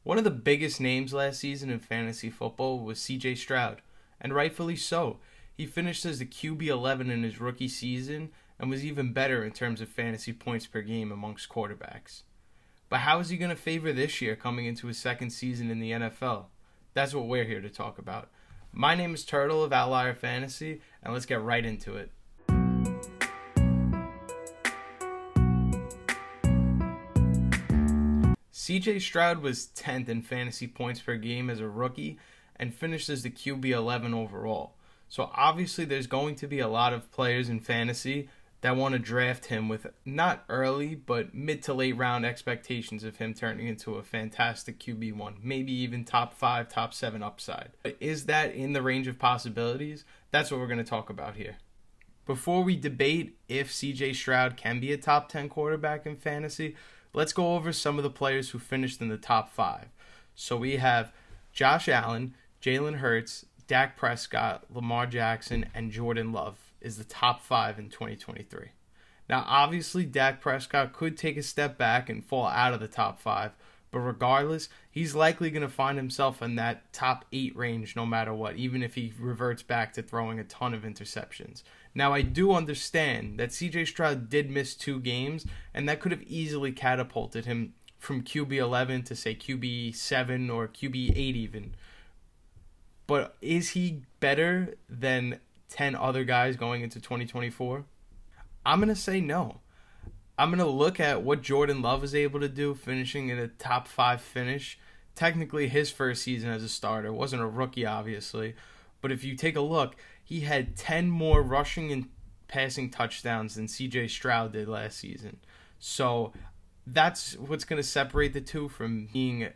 One of the biggest names last season in fantasy football was CJ Stroud, and rightfully so. He finished as the QB 11 in his rookie season and was even better in terms of fantasy points per game amongst quarterbacks. But how is he going to favor this year coming into his second season in the NFL? That's what we're here to talk about. My name is Turtle of Outlier Fantasy, and let's get right into it. CJ Stroud was 10th in fantasy points per game as a rookie and finished as the QB 11 overall. So obviously there's going to be a lot of players in fantasy that want to draft him with not early but mid to late round expectations of him turning into a fantastic QB1, maybe even top 5, top 7 upside. But is that in the range of possibilities? That's what we're going to talk about here. Before we debate if CJ Stroud can be a top 10 quarterback in fantasy, let's go over some of the players who finished in the top 5. So we have Josh Allen, Jalen Hurts, Dak Prescott, Lamar Jackson, and Jordan Love is the top 5 in 2023. Now, obviously, Dak Prescott could take a step back and fall out of the top 5, but regardless, he's likely going to find himself in that top 8 range no matter what, even if he reverts back to throwing a ton of interceptions. Now, I do understand that CJ Stroud did miss 2 games, and that could have easily catapulted him from QB 11 to, say, QB 7 or QB 8 even. But is he better than 10 other guys going into 2024? I'm going to say no. I'm going to look at what Jordan Love was able to do, finishing in a top 5 finish. Technically, his first season as a starter. Wasn't a rookie, obviously. But if you take a look, he had 10 more rushing and passing touchdowns than CJ Stroud did last season. So that's what's going to separate the two from being,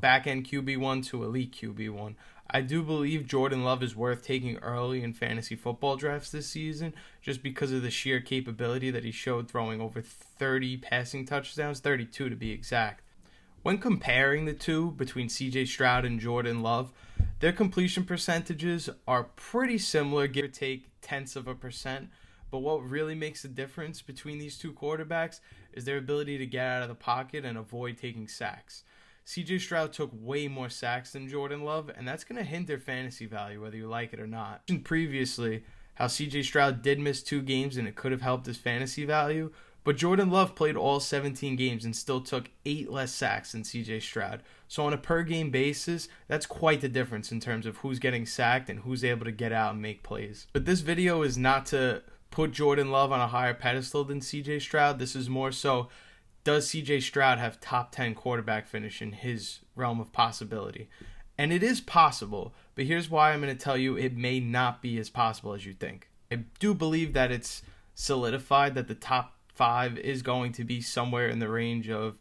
back-end QB1 to elite QB1. I do believe Jordan Love is worth taking early in fantasy football drafts this season just because of the sheer capability that he showed throwing over 30 passing touchdowns, 32 to be exact. When comparing the two between CJ Stroud and Jordan Love, their completion percentages are pretty similar, give or take tenths of a percent. But what really makes the difference between these two quarterbacks is their ability to get out of the pocket and avoid taking sacks. CJ Stroud took way more sacks than Jordan Love, and that's going to hinder fantasy value whether you like it or not. I mentioned previously how CJ Stroud did miss 2 games and it could have helped his fantasy value, but Jordan Love played all 17 games and still took 8 less sacks than CJ Stroud. So on a per-game basis, that's quite the difference in terms of who's getting sacked and who's able to get out and make plays. But this video is not to put Jordan Love on a higher pedestal than CJ Stroud. This is more so, does CJ Stroud have top 10 quarterback finish in his realm of possibility? And it is possible, but here's why I'm going to tell you it may not be as possible as you think. I do believe that it's solidified that the top 5 is going to be somewhere in the range of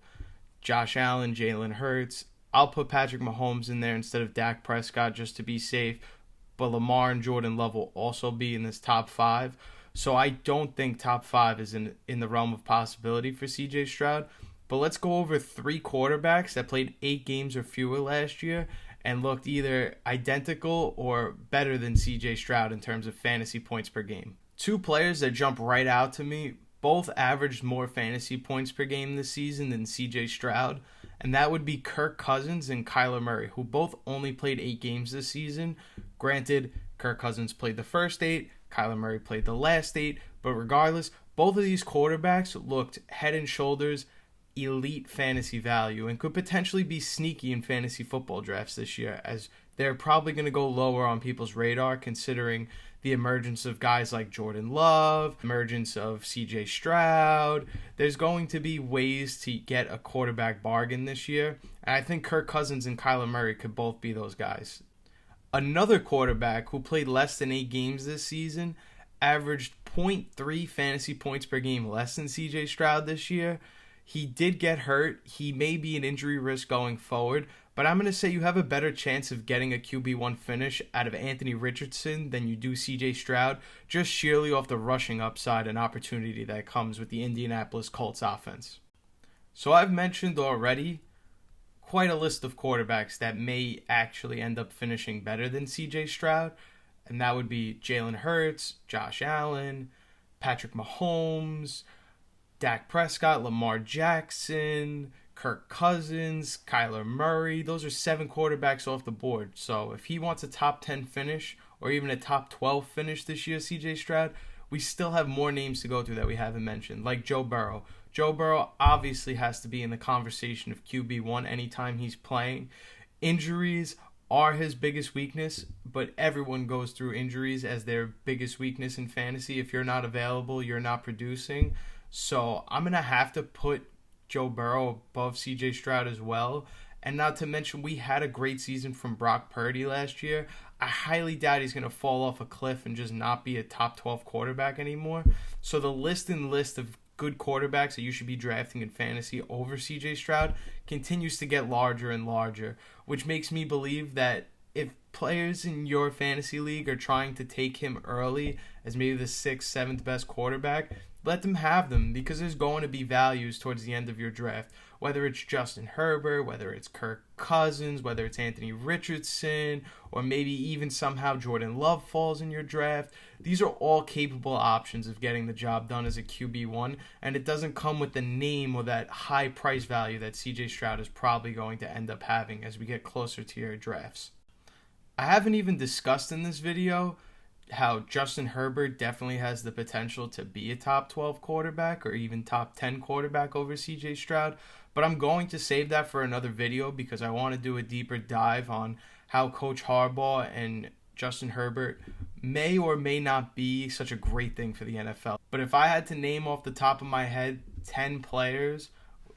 Josh Allen, Jalen Hurts. I'll put Patrick Mahomes in there instead of Dak Prescott just to be safe, but Lamar and Jordan Love will also be in this top 5. So I don't think top 5 is in the realm of possibility for CJ Stroud. But let's go over 3 quarterbacks that played 8 games or fewer last year and looked either identical or better than CJ Stroud in terms of fantasy points per game. 2 players that jump right out to me, both averaged more fantasy points per game this season than CJ Stroud, and that would be Kirk Cousins and Kyler Murray, who both only played 8 games this season. Granted, Kirk Cousins played the first 8, Kyler Murray played the last 8, but regardless, both of these quarterbacks looked head and shoulders elite fantasy value and could potentially be sneaky in fantasy football drafts this year, as they're probably going to go lower on people's radar considering the emergence of guys like Jordan Love, emergence of CJ Stroud. There's going to be ways to get a quarterback bargain this year, and I think Kirk Cousins and Kyler Murray could both be those guys. Another quarterback who played less than 8 games this season averaged 0.3 fantasy points per game less than CJ Stroud this year. He did get hurt. He may be an injury risk going forward, but I'm going to say you have a better chance of getting a QB1 finish out of Anthony Richardson than you do CJ Stroud, just sheerly off the rushing upside and opportunity that comes with the Indianapolis Colts offense. So I've mentioned already quite a list of quarterbacks that may actually end up finishing better than CJ Stroud, and that would be Jalen Hurts, Josh Allen, Patrick Mahomes, Dak Prescott, Lamar Jackson, Kirk Cousins, Kyler Murray. Those are 7 quarterbacks off the board. So if he wants a top 10 finish or even a top 12 finish this year, CJ Stroud, we still have more names to go through that we haven't mentioned, like Joe Burrow. Joe Burrow obviously has to be in the conversation of QB1 anytime he's playing. Injuries are his biggest weakness, but everyone goes through injuries as their biggest weakness in fantasy. If you're not available, you're not producing. So I'm going to have to put Joe Burrow above CJ Stroud as well. And not to mention, we had a great season from Brock Purdy last year. I highly doubt he's going to fall off a cliff and just not be a top 12 quarterback anymore. So the list of good quarterbacks that you should be drafting in fantasy over CJ Stroud continues to get larger and larger, which makes me believe that if players in your fantasy league are trying to take him early as maybe the 6th, 7th best quarterback, let them have them, because there's going to be values towards the end of your draft. Whether it's Justin Herbert, whether it's Kirk Cousins, whether it's Anthony Richardson, or maybe even somehow Jordan Love falls in your draft. These are all capable options of getting the job done as a QB1, and it doesn't come with the name or that high price value that CJ Stroud is probably going to end up having as we get closer to your drafts. I haven't even discussed in this video how Justin Herbert definitely has the potential to be a top 12 quarterback or even top 10 quarterback over CJ Stroud, but I'm going to save that for another video because I want to do a deeper dive on how Coach Harbaugh and Justin Herbert may or may not be such a great thing for the NFL. But if I had to name off the top of my head 10 players,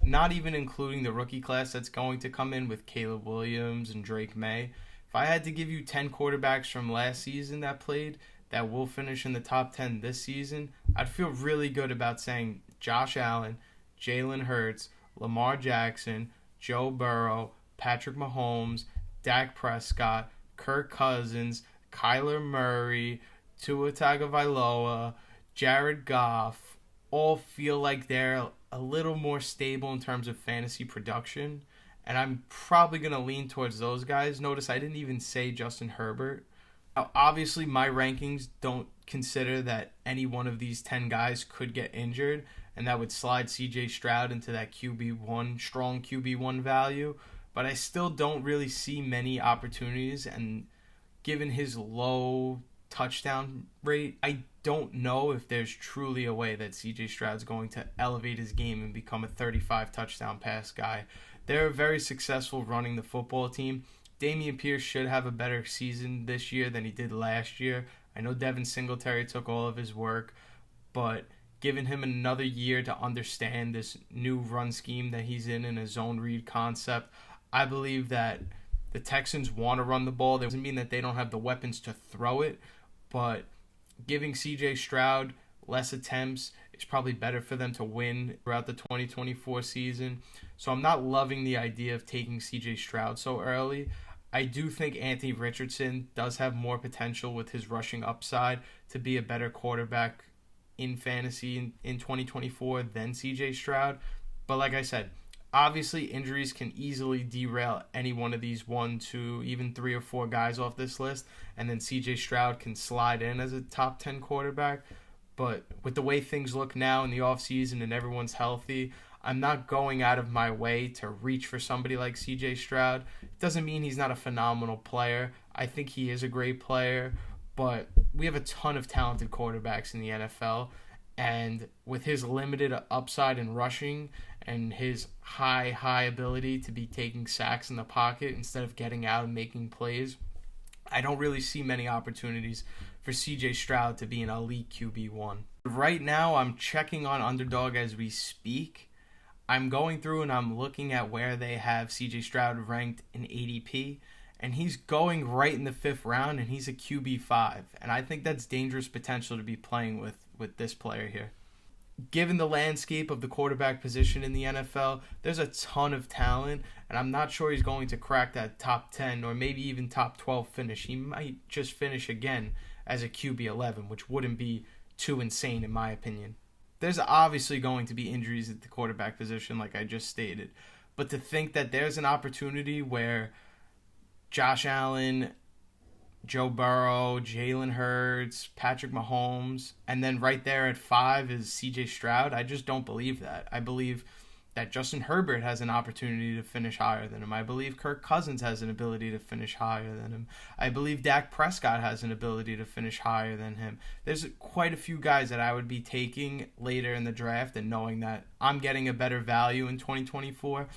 not even including the rookie class that's going to come in with Caleb Williams and Drake May, if I had to give you 10 quarterbacks from last season that played that will finish in the top 10 this season, I'd feel really good about saying Josh Allen, Jalen Hurts, Lamar Jackson, Joe Burrow, Patrick Mahomes, Dak Prescott, Kirk Cousins, Kyler Murray, Tua Tagovailoa, Jared Goff, all feel like they're a little more stable in terms of fantasy production. And I'm probably going to lean towards those guys. Notice I didn't even say Justin Herbert. Now, obviously, my rankings don't consider that any one of these 10 guys could get injured, and that would slide CJ Stroud into that QB1, strong QB1 value. But I still don't really see many opportunities, and given his low touchdown rate, I don't know if there's truly a way that CJ Stroud's going to elevate his game and become a 35 touchdown pass guy. They're very successful running the football team. Dameon Pierce should have a better season this year than he did last year. I know Devin Singletary took all of his work, but giving him another year to understand this new run scheme that he's in a zone read concept, I believe that the Texans want to run the ball. That doesn't mean that they don't have the weapons to throw it, but giving CJ Stroud less attempts is probably better for them to win throughout the 2024 season. So I'm not loving the idea of taking CJ Stroud so early. I do think Anthony Richardson does have more potential with his rushing upside to be a better quarterback in fantasy in 2024 than CJ Stroud. But like I said, obviously injuries can easily derail any one of these 1, 2, even 3 or 4 guys off this list, and then CJ Stroud can slide in as a top 10 quarterback. But with the way things look now in the offseason and everyone's healthy, I'm not going out of my way to reach for somebody like CJ Stroud. It doesn't mean he's not a phenomenal player. I think he is a great player, but we have a ton of talented quarterbacks in the NFL, and with his limited upside in rushing and his high ability to be taking sacks in the pocket instead of getting out and making plays, I don't really see many opportunities for CJ Stroud to be an elite QB1. Right now, I'm checking on Underdog as we speak. I'm going through and I'm looking at where they have CJ Stroud ranked in ADP, and he's going right in the 5th round, and he's a QB5. And I think that's dangerous potential to be playing with this player here. Given the landscape of the quarterback position in the NFL, there's a ton of talent, and I'm not sure he's going to crack that top 10 or maybe even top 12 finish. He might just finish again as a QB11, which wouldn't be too insane in my opinion. There's obviously going to be injuries at the quarterback position like I just stated, but to think that there's an opportunity where Josh Allen, Joe Burrow, Jalen Hurts, Patrick Mahomes, and then right there at 5 is CJ Stroud, I just don't believe that. I believe that Justin Herbert has an opportunity to finish higher than him. I believe Kirk Cousins has an ability to finish higher than him. I believe Dak Prescott has an ability to finish higher than him. There's quite a few guys that I would be taking later in the draft, and knowing that I'm getting a better value in 2024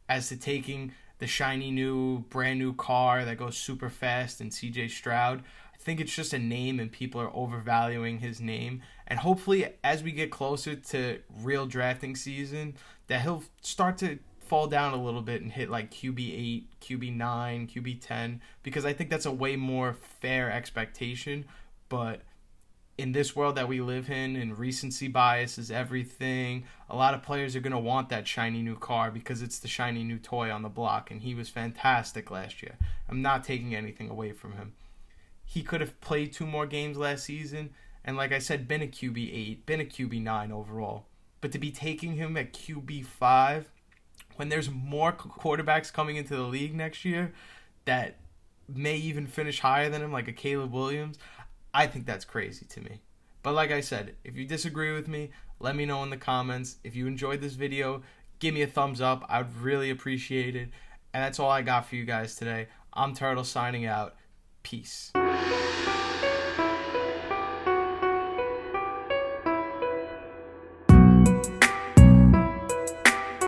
as to taking the shiny new, brand new car that goes super fast and CJ Stroud. I think it's just a name and people are overvaluing his name. And hopefully, as we get closer to real drafting season, that he'll start to fall down a little bit and hit like QB8, QB9, QB10, because I think that's a way more fair expectation. But in this world that we live in, and recency bias is everything, a lot of players are going to want that shiny new car because it's the shiny new toy on the block, and he was fantastic last year. I'm not taking anything away from him. He could have played 2 more games last season, and like I said, been a QB8, been a QB9 overall. But to be taking him at QB5 when there's more quarterbacks coming into the league next year that may even finish higher than him, like a Caleb Williams, I think that's crazy to me. But like I said, if you disagree with me, let me know in the comments. If you enjoyed this video, give me a thumbs up. I would really appreciate it. And that's all I got for you guys today. I'm Turtle signing out. Peace.